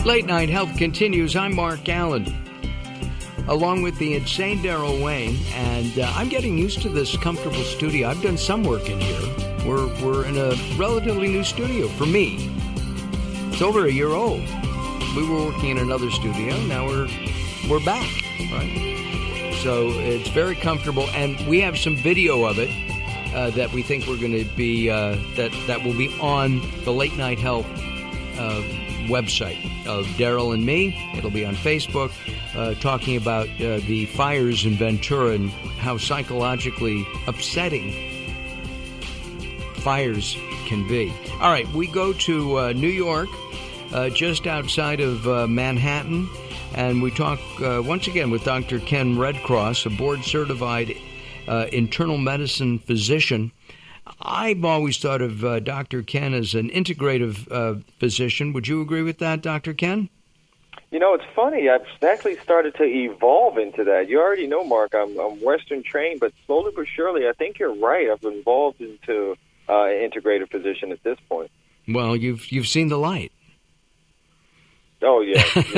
Late Night Health continues. I'm Mark Alyn, along with the insane Daryl Wayne, and I'm getting used to this comfortable studio. I've done some work in here. We're in a relatively new studio for me. It's over a year old. We were working in another studio. Now we're back, right? So it's very comfortable, and we have some video of it that we think we're going to be that will be on the Late Night Health website of Daryl and me. It'll be on Facebook, talking about the fires in Ventura and how psychologically upsetting fires can be. All right, we go to New York, just outside of Manhattan, and we talk once again with Dr. Ken Redcross, a board-certified internal medicine physician. I've always thought of Dr. Ken as an integrative physician. Would you agree with that, Dr. Ken? You know, it's funny. I've actually started to evolve into that. You already know, Mark, I'm Western trained, but slowly but surely, I think you're right. I've evolved into an integrative physician at this point. Well, you've seen the light. Oh, yes. It's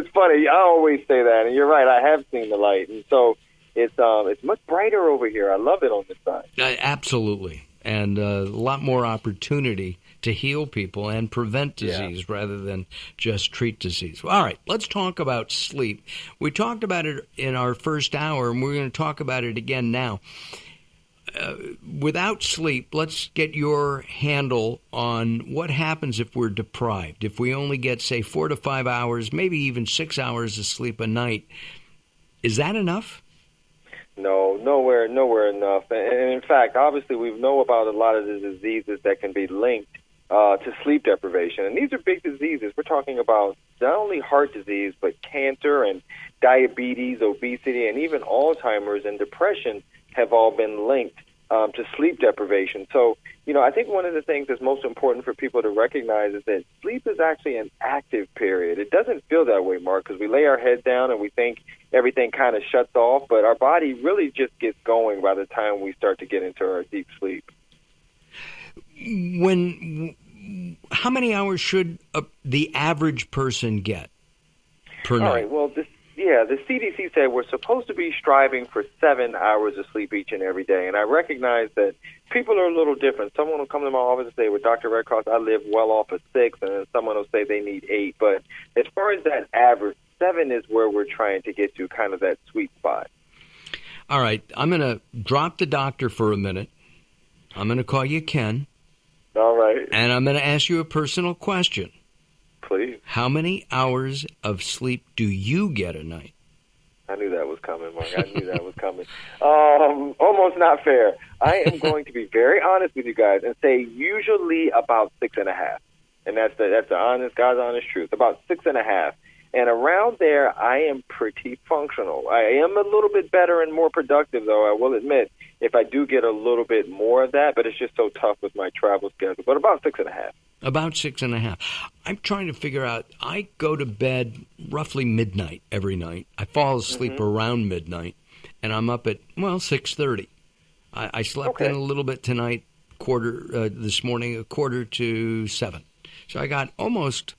funny. I always say that, and you're right. I have seen the light, and so it's much brighter over here. I love it on this side. Absolutely, and a lot more opportunity to heal people and prevent disease rather than just treat disease. All right, let's talk about sleep. We talked about it in our first hour, and we're going to talk about it again now. Without sleep, let's get your handle on what happens if we're deprived. If we only get, say, 4 to 5 hours, maybe even 6 hours of sleep a night, is that enough? No, nowhere enough. And in fact, obviously, we know about a lot of the diseases that can be linked to sleep deprivation. And these are big diseases. We're talking about not only heart disease, but cancer and diabetes, obesity, and even Alzheimer's and depression have all been linked to sleep deprivation. So, you know, I think one of the things that's most important for people to recognize is that sleep is actually an active period. It doesn't feel that way, Mark, because we lay our head down and we think everything kind of shuts off, but our body really just gets going by the time we start to get into our deep sleep. How many hours should the average person get per night? All right, well, the CDC said we're supposed to be striving for 7 hours of sleep each and every day. And I recognize that people are a little different. Someone will come to my office and say, with Dr. Redcross, I live well off of 6, and then someone will say they need 8. But as far as that average, 7 is where we're trying to get to, kind of that sweet spot. All right, I'm going to drop the doctor for a minute. I'm going to call you Ken. All right. And I'm going to ask you a personal question. Please. How many hours of sleep do you get a night? I knew that was coming, Mark. I knew that was coming. Almost not fair. I am going to be very honest with you guys and say usually about 6.5. And that's the honest, God's honest truth, about 6.5. And around there, I am pretty functional. I am a little bit better and more productive, though, I will admit, if I do get a little bit more of that, but it's just so tough with my travel schedule. But about 6.5. About 6.5. I'm trying to figure out, I go to bed roughly midnight every night. I fall asleep around midnight, and I'm up at, 6:30. I slept in a little bit tonight, this morning, 6:45. So I got almost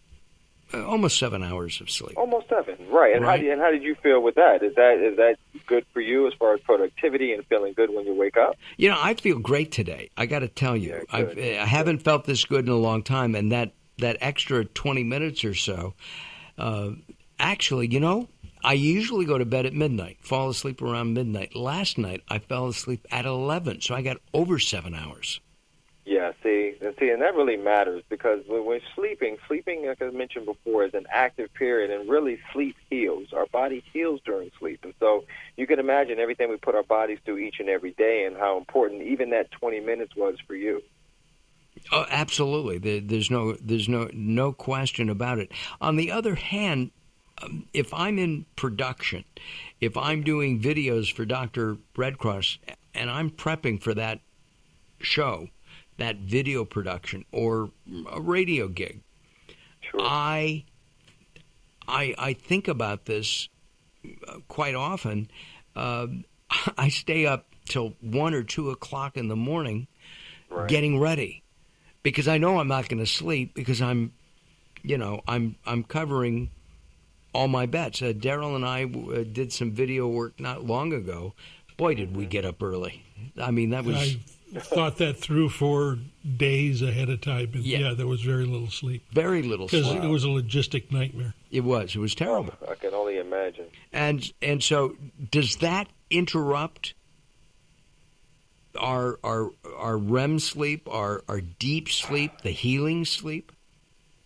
7 hours of sleep. Almost 7, right. And how did you feel with that? Is that good for you as far as productivity and feeling good when you wake up? You know, I feel great today. I got to tell you, I haven't felt this good in a long time, and that extra 20 minutes or so, actually, you know, I usually go to bed at midnight, fall asleep around midnight. Last night, I fell asleep at 11, so I got over 7 hours. Yeah, and that really matters because when we're sleeping, like I mentioned before, is an active period, and really sleep heals. Our body heals during sleep. And so you can imagine everything we put our bodies through each and every day and how important even that 20 minutes was for you. Oh, absolutely. There's no question about it. On the other hand, if I'm in production, if I'm doing videos for Dr. Redcross and I'm prepping for that show, that video production or a radio gig, sure. I think about this quite often. I stay up till 1 or 2 o'clock in the morning getting ready because I know I'm not going to sleep because I'm I'm covering all my bets. Daryl and I did some video work not long ago. Boy, did we get up early. I mean, that was... I thought that through for days ahead of time, and there was very little sleep. Very little sleep. Because it was a logistic nightmare. It was terrible. I can only imagine. And so, does that interrupt our REM sleep, our deep sleep, the healing sleep?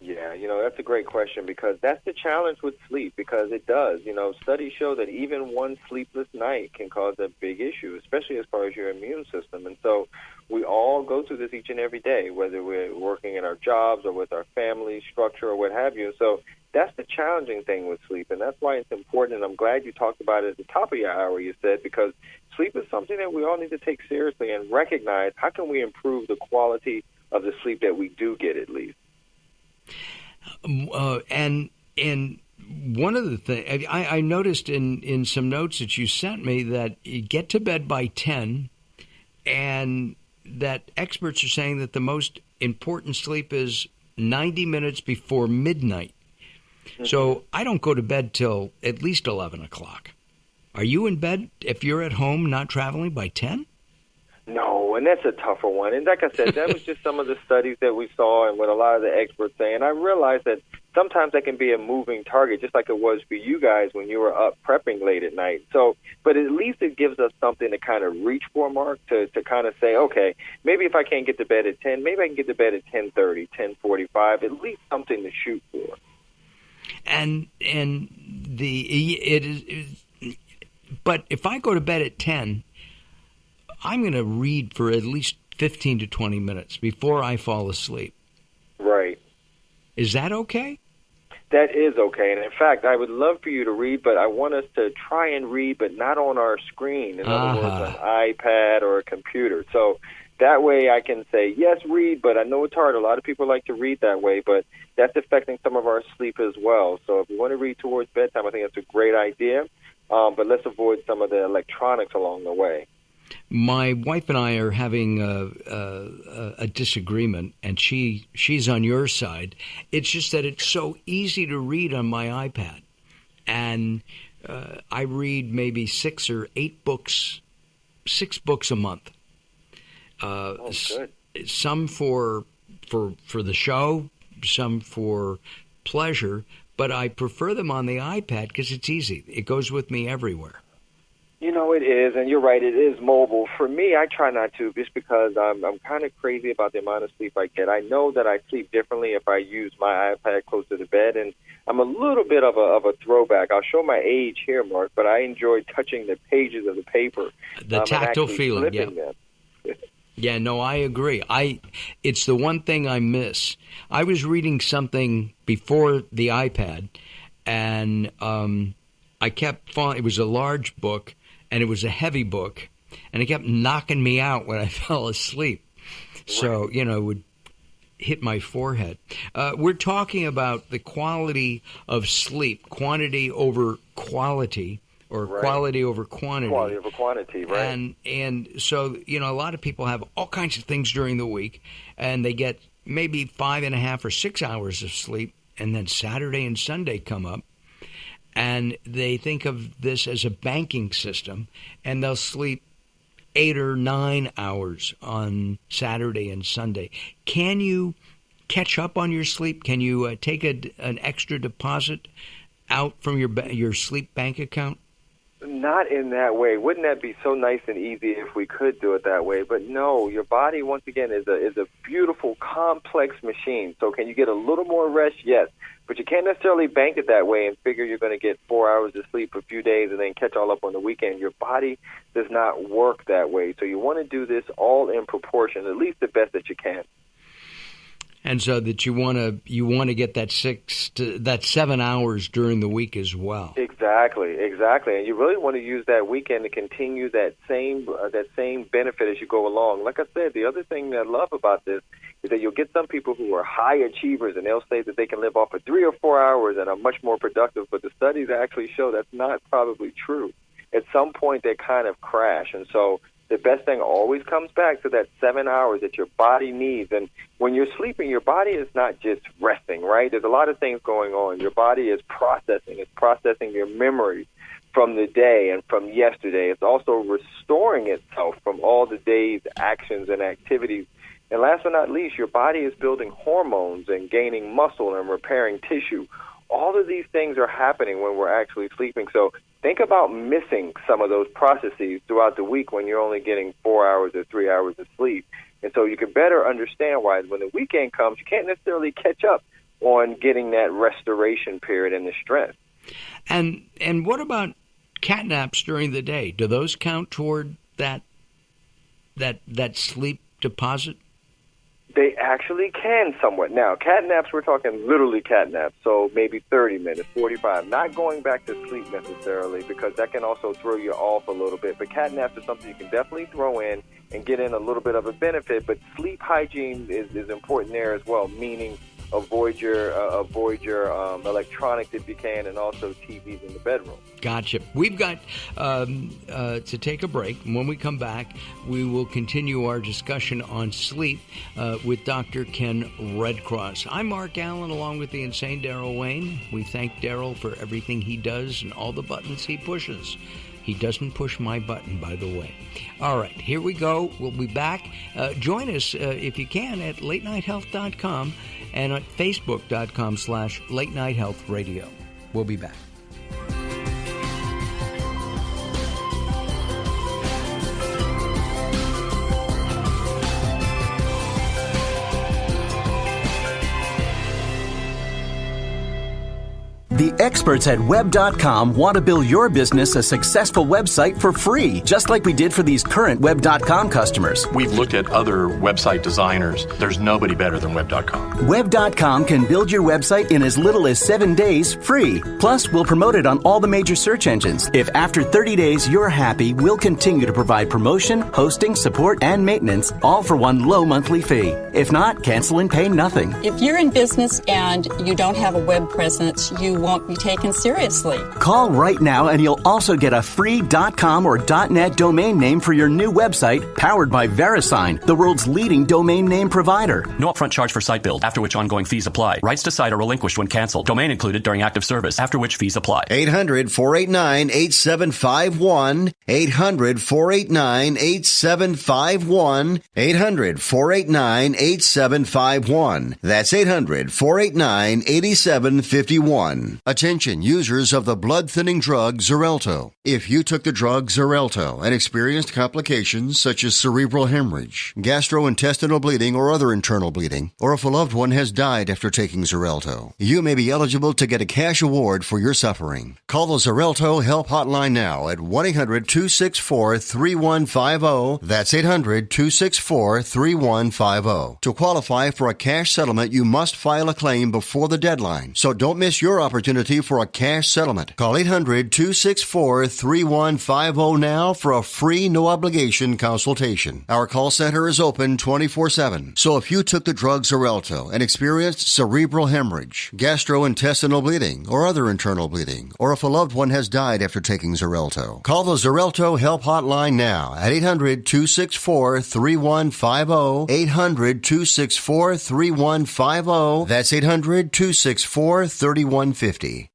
Yeah, that's a great question, because that's the challenge with sleep, because it does. Studies show that even one sleepless night can cause a big issue, especially as far as your immune system. And so we all go through this each and every day, whether we're working in our jobs or with our family structure or what have you. So that's the challenging thing with sleep, and that's why it's important. And I'm glad you talked about it at the top of your hour, you said, because sleep is something that we all need to take seriously and recognize how can we improve the quality of the sleep that we do get, at least. And one of the things I noticed in some notes that you sent me, that you get to bed by 10, and that experts are saying that the most important sleep is 90 minutes before midnight. Mm-hmm. So I don't go to bed till at least 11 o'clock. Are you in bed, if you're at home not traveling, by 10? No, and that's a tougher one. And like I said, that was just some of the studies that we saw and what a lot of the experts say. And I realized that sometimes that can be a moving target, just like it was for you guys when you were up prepping late at night. So, but at least it gives us something to kind of reach for, Mark, to kind of say, okay, maybe if I can't get to bed at 10, maybe I can get to bed at 10:30, 10:45, at least something to shoot for. But if I go to bed at 10, I'm going to read for at least 15 to 20 minutes before I fall asleep. Right. Is that okay? That is okay. And in fact, I would love for you to read, but I want us to try and read, but not on our screen. In other words, an iPad or a computer. So that way I can say, yes, read, but I know it's hard. A lot of people like to read that way, but that's affecting some of our sleep as well. So if you want to read towards bedtime, I think that's a great idea. But let's avoid some of the electronics along the way. My wife and I are having a disagreement, and she's on your side. It's just that it's so easy to read on my iPad. And I read maybe 6 or 8 books, 6 books a month. Good. Some for the show, some for pleasure, but I prefer them on the iPad because it's easy. It goes with me everywhere. It is, and you're right, it is mobile. For me, I try not to, just because I'm kind of crazy about the amount of sleep I get. I know that I sleep differently if I use my iPad closer to bed, and I'm a little bit of a throwback. I'll show my age here, Mark, but I enjoy touching the pages of the paper. The tactile feeling, yeah. Them. Yeah, no, I agree. It's the one thing I miss. I was reading something before the iPad, and I kept falling. It was a large book, and it was a heavy book, and it kept knocking me out when I fell asleep. So, it would hit my forehead. We're talking about the quality of sleep, quantity over quality, or quality over quantity. Quality over quantity, right. And so, a lot of people have all kinds of things during the week, and they get maybe 5.5 or 6 hours of sleep, and then Saturday and Sunday come up, and they think of this as a banking system, and they'll sleep 8 or 9 hours on Saturday and Sunday. Can you catch up on your sleep? Can you take an extra deposit out from your sleep bank account? Not in that way. Wouldn't that be so nice and easy if we could do it that way? But no, your body, once again, is a beautiful, complex machine. So can you get a little more rest? Yes. But you can't necessarily bank it that way and figure you're going to get 4 hours of sleep a few days and then catch all up on the weekend. Your body does not work that way. So you want to do this all in proportion, at least the best that you can. And so that you want to get that 7 hours during the week as well. Exactly. And you really want to use that weekend to continue that same benefit as you go along. Like I said, the other thing I love about this is that you'll get some people who are high achievers, and they'll say that they can live off of 3 or 4 hours and are much more productive. But the studies actually show that's not probably true. At some point, they kind of crash, and so the best thing always comes back to that 7 hours that your body needs. And when you're sleeping, your body is not just resting, right? There's a lot of things going on. Your body is processing. It's processing your memories from the day and from yesterday. It's also restoring itself from all the day's actions and activities. And last but not least, your body is building hormones and gaining muscle and repairing tissue. All of these things are happening when we're actually sleeping. So think about missing some of those processes throughout the week when you're only getting 4 hours or 3 hours of sleep. And so you can better understand why when the weekend comes, you can't necessarily catch up on getting that restoration period and the strength. And what about cat naps during the day? Do those count toward that sleep deposit? They actually can somewhat. Now, cat naps, we're talking literally cat naps, so maybe 30 minutes, 45. Not going back to sleep necessarily, because that can also throw you off a little bit. But cat naps is something you can definitely throw in and get in a little bit of a benefit. But sleep hygiene is important there as well, meaning avoid your electronics if you can, and also TVs in the bedroom. Gotcha. We've got to take a break. When we come back, we will continue our discussion on sleep with Dr. Ken Redcross. I'm Mark Alyn, along with the insane Daryl Wayne. We thank Daryl for everything he does and all the buttons he pushes. He doesn't push my button, by the way. All right, here we go. We'll be back. Join us, if you can, at latenighthealth.com and at facebook.com/latenighthealthradio. We'll be back. The experts at Web.com want to build your business a successful website for free, just like we did for these current Web.com customers. We've looked at other website designers. There's nobody better than Web.com. Web.com can build your website in as little as 7 days free. Plus, we'll promote it on all the major search engines. If after 30 days you're happy, we'll continue to provide promotion, hosting, support, and maintenance, all for one low monthly fee. If not, cancel and pay nothing. If you're in business and you don't have a web presence, you won't be taken seriously. Call right now and you'll also get a free .com or .net domain name for your new website, powered by VeriSign, the world's leading domain name provider. No upfront charge for site build, after which ongoing fees apply. Rights to site are relinquished when canceled. Domain included during active service, after which fees apply. 800-489-8751. 800-489-8751. 800-489-8751. That's 800-489-8751. Attention users of the blood-thinning drug Xarelto. If you took the drug Xarelto and experienced complications such as cerebral hemorrhage, gastrointestinal bleeding or other internal bleeding, or if a loved one has died after taking Xarelto, you may be eligible to get a cash award for your suffering. Call the Xarelto Help Hotline now at 1-800-264-3150. That's 800-264-3150. To qualify for a cash settlement, you must file a claim before the deadline, so don't miss your opportunity for a cash settlement. Call 800-264-3150 now for a free, no-obligation consultation. Our call center is open 24/7. So if you took the drug Xarelto and experienced cerebral hemorrhage, gastrointestinal bleeding, or other internal bleeding, or if a loved one has died after taking Xarelto, call the Xarelto Help Hotline now at 800-264-3150. 800-264-3150. That's 800-264-3150.